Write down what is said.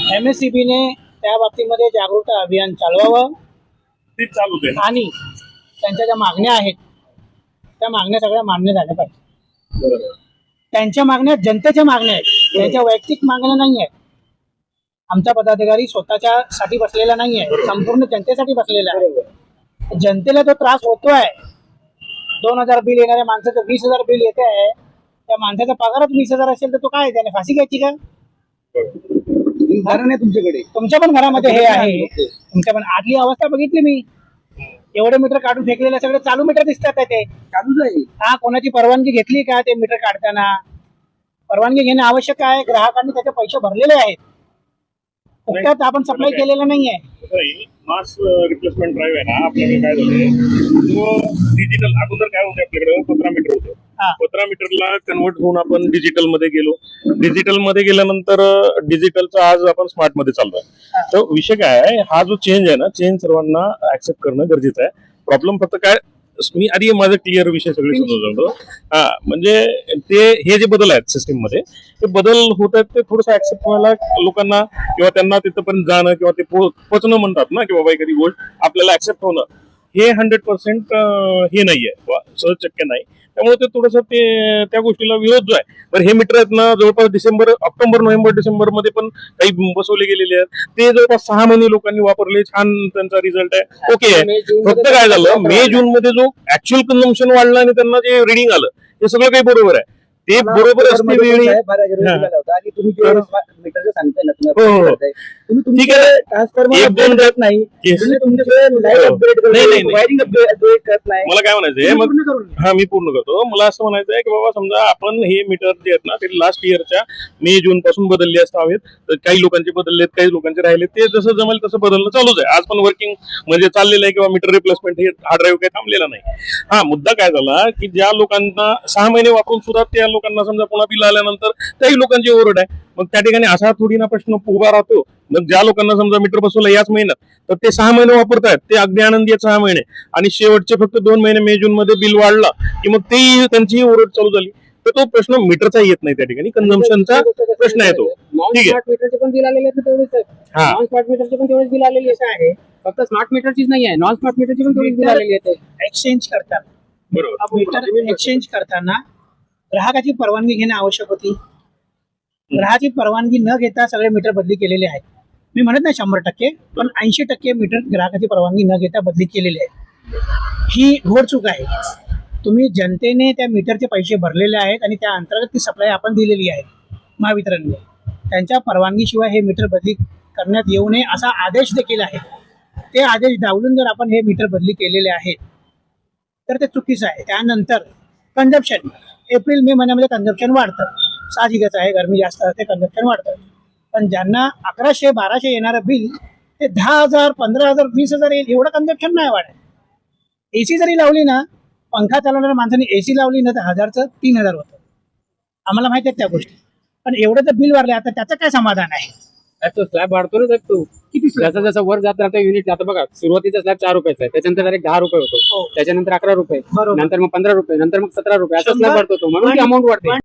MSEBने त्या बाबतीमध्ये जागरूकता अभियान चालवावं ते चालू आहे. आणि त्यांच्या ज्या मागण्या आहेत त्या मागण्या सगळ्या मान्य झाल्या पाहिजे. बरोबर. त्यांच्या मागण्या जनतेच्या मागण्या आहेत, त्यांच्या वैयक्तिक मागण्या नाही आहेत. आमचा पदाधिकारी स्वतःच्या साठी बसलेला नाही आहे, संपूर्ण जनतेसाठी बसलेला आहे. जनतेला जो त्रास होतोय, 2000 बिल येणाऱ्या माणसाचं 20,000 बिल येते आहे, त्या माणसाचा पगारच 20,000 असेल तर तो काय त्याने फाशी घ्यायची का? कारण आहे तुमच्याकडे, तुमच्या पण घरामध्ये हे आहे. तुमच्या पण आतली अवस्था बघितली मी. एवढे मीटर काढून फेकलेले सगळे चालू मीटर दिसतात ते. चालूच आहे. हा, कोणाची परवानगी घेतली का ते मीटर काढताना? परवानगी घेणे आवश्यक आहे. ग्राहकांनी त्याचे पैसे भरलेले आहेत, फक्त आपण सप्लाय केलेलं नाहीये. मास रिप्लेसमेंट ड्राईव्ह आहे ना आपल्याकडे. काय झालंय, तो डिजिटल अगोदर काय होते आपल्याकडे 15 मीटर होते. 15 मीटरला कन्वर्ट होऊन आपण डिजिटल मध्ये गेलो. डिजिटल मध्ये गेल्यानंतर डिजिटलचा आज आपण स्मार्ट मध्ये चाललोय. तर विषय काय आहे, हा जो चेंज आहे ना, चेंज सर्वांना ऍक्सेप्ट करणं गरजेचं आहे. प्रॉब्लेम फक्त काय, मी आधी माझा क्लिअर विषय सगळे समजवतो. म्हणजे ते हे जे बदल आहेत सिस्टीम मध्ये, ते बदल होत आहेत, ते थोडंसं ऍक्सेप्ट व्हायला लोकांना किंवा त्यांना तिथपर्यंत जाणं किंवा ते पोचणं म्हणतात ना, किंवा एखादी गोष्ट आपल्याला ऍक्सेप्ट होणं, हे 100% हे नाहीये, सहज शक्य नाही. त्यामुळे ते थोडंसं ते त्या गोष्टीला विरोध जो आहे. पण हे मीटर आहेत ना, जवळपास ऑक्टोबर नोव्हेंबर डिसेंबर मध्ये पण काही बसवले गेलेले आहेत. ते जवळपास 6 महिने लोकांनी वापरले, छान त्यांचा रिझल्ट आहे, ओके आहे. फक्त काय झालं, मे जून मध्ये जो ऍक्च्युअल कन्झम्पशन वाढलं आणि त्यांना जे रिडिंग आलं, ते सगळं काही बरोबर आहे. ते बरोबर असते वेळी. तुम्ही मीटरचं सांगताय ना, तुम्ही ठीक आहे. ट्रान्सफॉर्मर एक दोन करत नाही, Yes. तुम्ही तुमच्याकडे लाईट अपग्रेड करत नाही, नाही, नाही. वायरिंग अपग्रेड करत नाही. मला काय म्हणायचंय, मी पूर्ण करतो. मला असं म्हणायचंय की बाबा, समजा आपण हे मीटर जे आहेत ना, ते लास्ट इयरच्या मे जून पासून बदलले असावेत. तर काही लोकांचे बदललेत, काही लोकांचे राहिले. ते जसं जमेल तसं बदलणं चालूच आहे. आज पण वर्किंग म्हणजे चाललेलं आहे, किंवा मीटर रिप्लेसमेंट हे हा ड्राईव्ह काही थांबलेला नाही. हा मुद्दा काय झाला की ज्या लोकांना 6 महिने वापरून सुद्धा त्या लोकांना समजा पुन्हा बिल आल्यानंतर काही लोकांची ओरड आहे. मग त्या ठिकाणी असा थोडी ना प्रश्न उभा राहतो. मग ज्या लोकांना समजा मीटर बसवलं याच महिन्यात, तर ते 6 महिने वापरतायत, ते अगदी आनंदी आहेत 6 महिने. आणि शेवटचे फक्त 2 महिने मे जून मध्ये बिल वाढला की मग ते त्यांची ओरड चालू झाली. तर तो प्रश्न मीटरचा येत नाही, त्या ठिकाणी कन्झम्पशनचा प्रश्न येतो. ठीक आहे. मीटरचे पण बिल आलेले आहेत तेवढेच. नॉन स्मार्ट मीटरचे पण तेवढेच बिल आलेली आहे. फक्त स्मार्ट मीटरचीच नाही आहे, नॉन स्मार्ट मीटरची पण तेवढीच बिल आलेली आहे. एक्सचेंज करताना, बरोबर. मीटर एक्सचेंज करताना ग्राहकाची परवानगी घेणे आवश्यक होती. ग्राहकाची परवानगी न घेता सगळे मीटर बदली केलेले आहेत. मी म्हणत नाही 100%, पण 80% मीटर ग्राहकाची परवानगी न घेता बदली केलेली आहे. ही घोर चूक आहे. तुम्ही जनतेने त्या मीटरचे पैसे भरलेले आहेत आणि त्या अंतर्गत ती सप्लाय आपण दिलेली आहे महावितरणने. त्यांच्या परवानगीशिवाय हे मीटर बदली करण्यात येऊ नये असा आदेश देखील आहे. ते आदेश डावलून जर आपण हे मीटर बदली केलेले आहेत तर ते चुकीचं आहे. त्यानंतर कन्झम्पशन, एप्रिल मे महिन्यामध्ये कन्झम्पशन वाढतं, साहजिकच आहे. गरमी जास्त असते, कन्झम्पन वाढतं. पण ज्यांना 1100-1200 येणारं बिल ते 10,000, 15,000, 20,000 येईल, एवढं कन्झम्पशन नाही वाढत. AC जरी लावली ना, पंखा चालवणाऱ्या माणसाने AC लावली ना, तर 1000चं 3,000 होतं. आम्हाला माहिती आहेत त्या गोष्टी. पण एवढं जर बिल वाढले, आता त्याचं काय समाधान आहे? तो स्लॅब वाढतो ना, तो किती जसं जसं वर जात राहतं युनिट. आता बघा, सुरुवातीचा स्लॅब 4 रुपयाचा आहे, त्याच्यानंतर डायरेक्ट 10 रुपये होतो, त्याच्यानंतर 11 रुपये, नंतर मग 15 रुपये, नंतर मग 17 रुपये, असा स्लॅब वाढतो तो, म्हणून ती अमाऊंट वाढते.